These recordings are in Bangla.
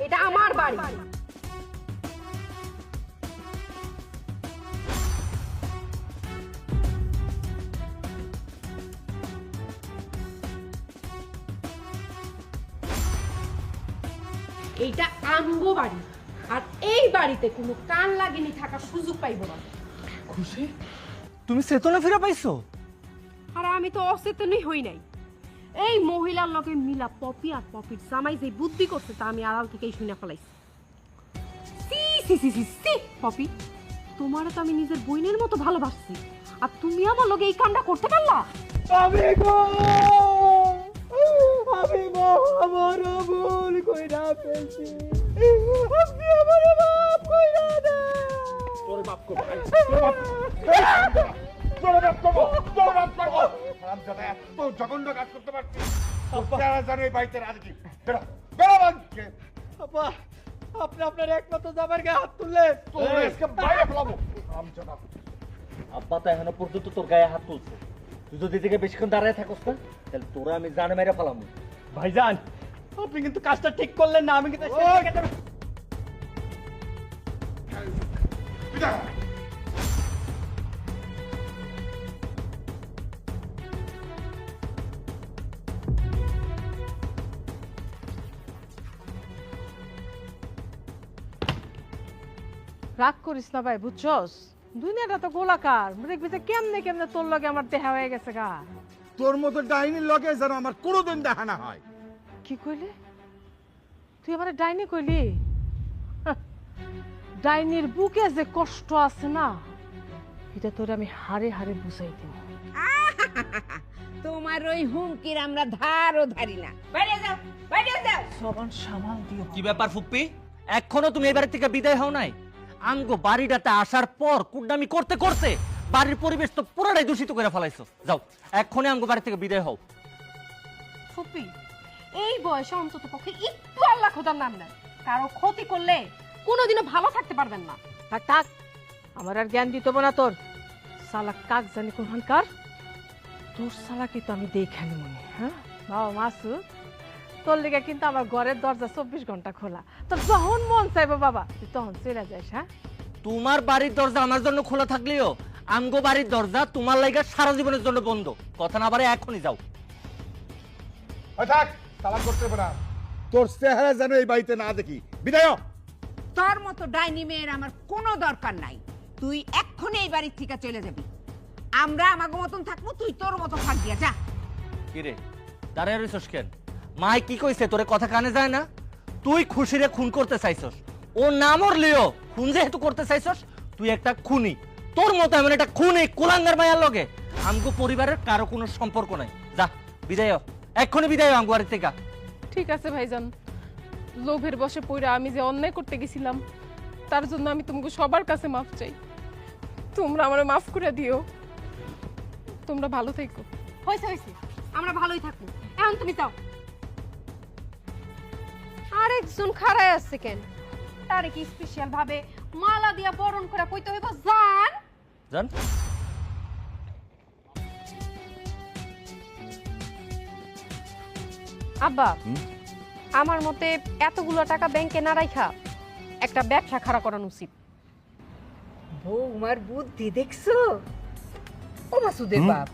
এটা আমার বাড়ি। এইটা আমগো বাড়ি, আর এই বাড়িতে কোনো কান লাগেনি থাকার সুযোগ পাইব না। খুশি, তুমি চেতনা ফিরে পাইছো? আর আমি তো অচেতনই হই নাই। এই মহিলার লগে মিলা পপি আর পপির জামাই যে বুদ্ধি করছে তা আমি আড়াল থেকেই শুনে ফেলাইছি। সি সি সি সি সি পপি, তোমারও তো আমি নিজের বোনের মতো ভালোবাসছি, আর তুমি আমার লগে এই কামটা করতে পারলা? আমি গো, আমি আমার ভুল কইরা ফেলছি, আপনি আমার মাফ কইরা দেন। তোর বাপ কো ভাই, তোর বাপ হারামজাদা, এত জঘন্য কাজ করতে পারছিস? তোরা জানো এই বাড়িতে রাজ কি? বেরো, বেরো বাড়িতে। আপা, আপনি আপনার একমাত্র জামাইয়ের গায়ে হাত তুললেন। তোর আজকে বাইরে ফেলাবো, হারামজাদা। আব্বা তো এখনো পর্যন্ত তোর গায়ে হাত তুলছে। তুই যদি এদিকে বেশিক্ষণ দাঁড়ায় থাকস না, তাহলে তোরা আমি জানে মেরে ফেলাম। ভাইজান, আপনি কিন্তু কাজটা ঠিক করলেন না। আমি কিন্তু বিদায়। রাগ করিস না ভাই, বুঝছস? দুনিয়াটা তো গোলাকার, দেখবি যে কেমনে কেমনে তোর লগে আমার দেখা হয়ে গেছে গা। তোর মতো ডাইনির লগে যেন আমার কোনোদিন দেখা না হয়। কি কইলি? তুই আমার ডাইনি কইলি? হাহ, ডাইনির বুকে যে কষ্ট আছে না, এটা তোর আমি হারে হারে বুঝাই দিব। তোমার ওই হুমকির আমরা ধারও ধারি না। বাইরে যাও, বাইরে যাও। সবান সামাল দিও। কি ব্যাপার ফুপ্পি, এখনো তুমি এই বাড়ি থেকে বিদায় হও নাই? আমগো বাড়িটাতে আসার পর কুড্ডামি করতে করতে বাড়ির পরিবেশ তো পুরোটাই দূষিত করে ফেলাইছো। যাও, এখনই আমগো বাড়ি থেকে বিদায় হও। ফুপি, এই বয়সে অন্তত পক্ষে একটু আল্লাহ খোদার নাম নেন। কারো ক্ষতি করলে কোনোদিনও ভালো থাকতে পারবেন না। আর থাক, আমার আর জ্ঞান দিতে হবে না তোর। সালা কাক জানি কোনখানকার, তোর সালাকে তো আমি দেখে মনে। হ্যাঁ বাবা মাসুদ, তোর লেগে কিন্তু আমার ঘরের দরজা 24 ঘন্টা খোলা। তোর যখন মন চাইবো বাবা তুই তখন চলে যাস। হ্যাঁ, তোমার বাড়ির দরজা আমার জন্য খোলা থাকলেও আমগো বাড়ির দরজা তোমার লাগা সারা জীবনের জন্য বন্ধ। কথা না বাড়ে এখনই যাও। ওই থাক, সালাম করতে হবে না। তোর চেহারা যেন এই বাড়িতে না দেখি। বিদায় হ। তোর মতো ডাইনি মেয়ের আমার কোনো দরকার নাই। তুই এক্ষুনি এই বাড়ির থেকে চলে যাবি। আমরা আমাগো মতন থাকবো, তুই তোর মতো থাকবি। যা। কিরে দাঁড়ায় রইছস কেন? মাই কি কইছে তোরে কথা কানে যায় না? তুই খুশিরে খুন করতে চাইছস, ও না মরলেও খুন যেহেতু করতে চাইছস, তুই একটা খুনি। তোর মতো এমন একটা খুনি কুলাঙ্গার মায়ার লগে আমগো পরিবারের কারো কোনো সম্পর্ক নাই। যা বিদায় হ, এক্ষুনি বিদায় হ আমগো বাড়ি থেকে। ঠিক আছে ভাইজান, লোভের বশে পড়ে আমি যে অন্যায় করতে গেছিলাম তার জন্য আমি তোমাকে সবার কাছে মাফ চাই। তোমরা আমার মাফ করে দিও। তোমরা ভালো থেকো। হয়েছে হয়েছে, আমরা ভালোই থাকবো। এখন তুমি যাও। আরেকজন খাড়ায় আছে কেন? তারে কি স্পেশাল ভাবে মালা দিয়া বরণ করে কইতে হইব জান? জান আব্বা, আমার মতে এতগুলো টাকা ব্যাংকে না রাখা একটা ব্যবসা খাড়া করানো উচিত। বৌমার বুদ্ধি দেখছো? ও মাসুদের বাপ,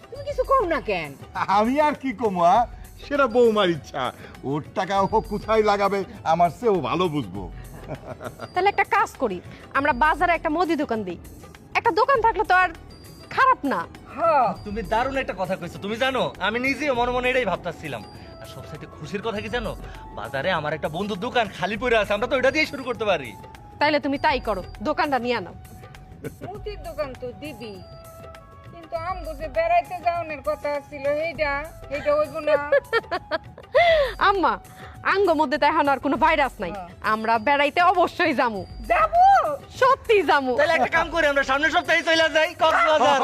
তুমি কিছু কও না কেন? আমি আর কি কমা, সেটা বৌমার ইচ্ছা। ওর টাকা ও কোথায় লাগাবে আমার চেয়েও ভালো বুঝবো। তাহলে একটা কাজ করি, আমরা বাজারে একটা মুদি দোকান দিই। একটা দোকান থাকলে তো আর খারাপ না। হ্যাঁ, তুমি দারুণ একটা কথা কইছো। তুমি জানো আমি নিজেও মনে মনে এটাই ভাবতাছিলাম। আর সবচেয়ে খুশির কথা কি জানো? বাজারে আমার একটা বন্ধুর দোকান খালি পড়ে আছে, আমরা তো ওইটা দিয়ে শুরু করতে পারি। তাইলে তুমি তাই করো, দোকানটা নিয়ে নাও। মুদির দোকান তো দিবি, কিন্তু আমগো যে বেড়াইতে যাওয়ার কথা ছিল এইটা হইব না। আম্মা, আঙ্গ মধ্যে তো এখন আর কোনো ভাইরাস নাই। আমরা বেড়াইতে অবশ্যই যামু। যাবো, সত্যি যামু। তাহলে একটা কাম করি, আমরা সামনের সপ্তাহে চলে যাই কক্সবাজার।